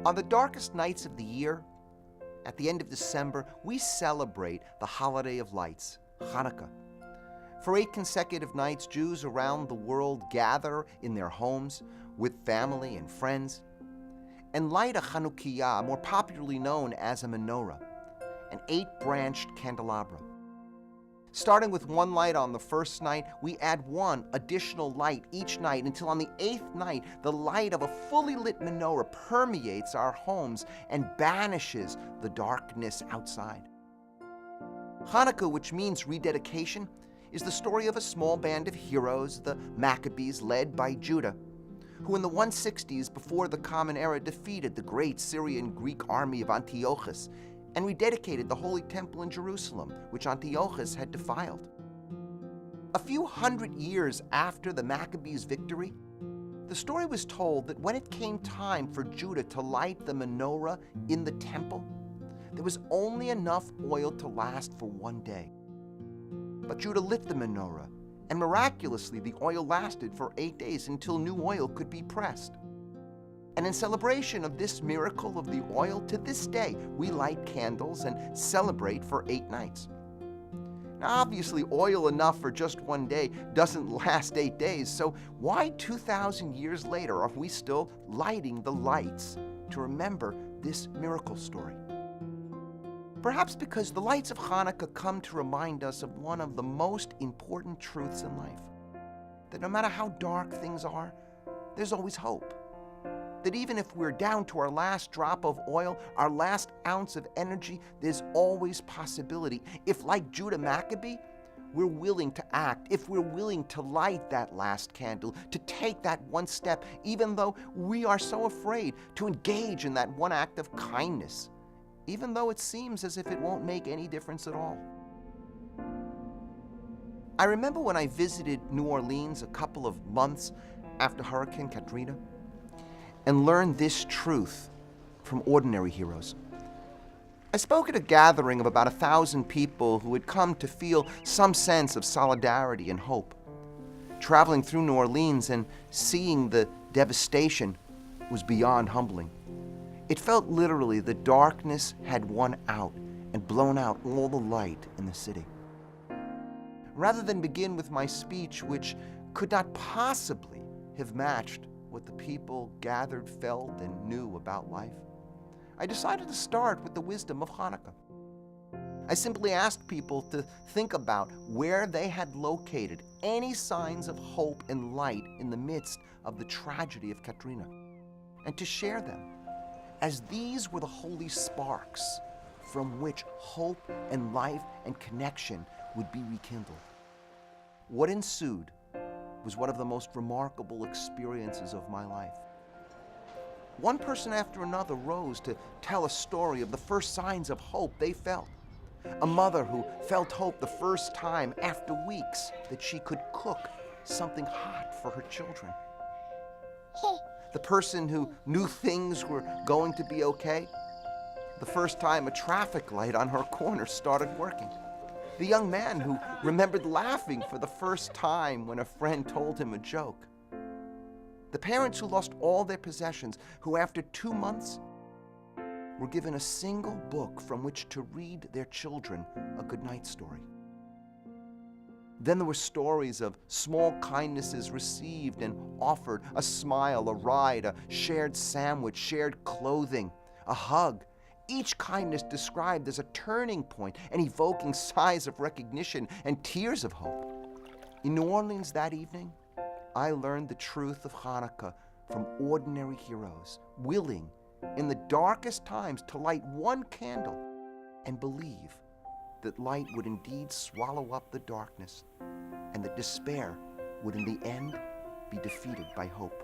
On the darkest nights of the year, at the end of December, we celebrate the holiday of lights, Hanukkah. For 8 consecutive nights, Jews around the world gather in their homes with family and friends and light a Chanukiah, more popularly known as a menorah, an 8-branched candelabra. Starting with 1 light on the first night, we add 1 additional light each night until on the 8th night, the light of a fully lit menorah permeates our homes and banishes the darkness outside. Hanukkah, which means rededication, is the story of a small band of heroes, the Maccabees, led by Judah, who in the 160s before the Common Era defeated the great Syrian Greek army of Antiochus and rededicated the Holy Temple in Jerusalem, which Antiochus had defiled. A few hundred years after the Maccabees' victory, the story was told that when it came time for Judah to light the menorah in the temple, there was only enough oil to last for 1 day. But Judah lit the menorah, and miraculously the oil lasted for 8 days until new oil could be pressed. And in celebration of this miracle of the oil, to this day, we light candles and celebrate for 8 nights. Now, obviously, oil enough for just 1 day doesn't last 8 days, so why 2,000 years later are we still lighting the lights to remember this miracle story? Perhaps because the lights of Hanukkah come to remind us of one of the most important truths in life, that no matter how dark things are, there's always hope. That even if we're down to our last drop of oil, our last ounce of energy, there's always possibility. If, like Judah Maccabee, we're willing to act, if we're willing to light that last candle, to take that 1 step, even though we are so afraid, to engage in that 1 act of kindness, even though it seems as if it won't make any difference at all. I remember when I visited New Orleans a couple of months after Hurricane Katrina, and learned this truth from ordinary heroes. I spoke at a gathering of about 1,000 people who had come to feel some sense of solidarity and hope. Traveling through New Orleans and seeing the devastation was beyond humbling. It felt literally the darkness had won out and blown out all the light in the city. Rather than begin with my speech, which could not possibly have matched what the people gathered felt and knew about life, I decided to start with the wisdom of Hanukkah. I simply asked people to think about where they had located any signs of hope and light in the midst of the tragedy of Katrina, and to share them, as these were the holy sparks from which hope and life and connection would be rekindled. What ensued was one of the most remarkable experiences of my life. One person after another rose to tell a story of the first signs of hope they felt. A mother who felt hope the first time after weeks that she could cook something hot for her children. The person who knew things were going to be okay the first time a traffic light on her corner started working. The young man who remembered laughing for the first time when a friend told him a joke. The parents who lost all their possessions, who after 2 months were given a single book from which to read their children a goodnight story. Then there were stories of small kindnesses received and offered, a smile, a ride, a shared sandwich, shared clothing, a hug. Each kindness described as a turning point and evoking sighs of recognition and tears of hope. In New Orleans that evening, I learned the truth of Hanukkah from ordinary heroes, willing in the darkest times to light 1 candle and believe that light would indeed swallow up the darkness and that despair would in the end be defeated by hope.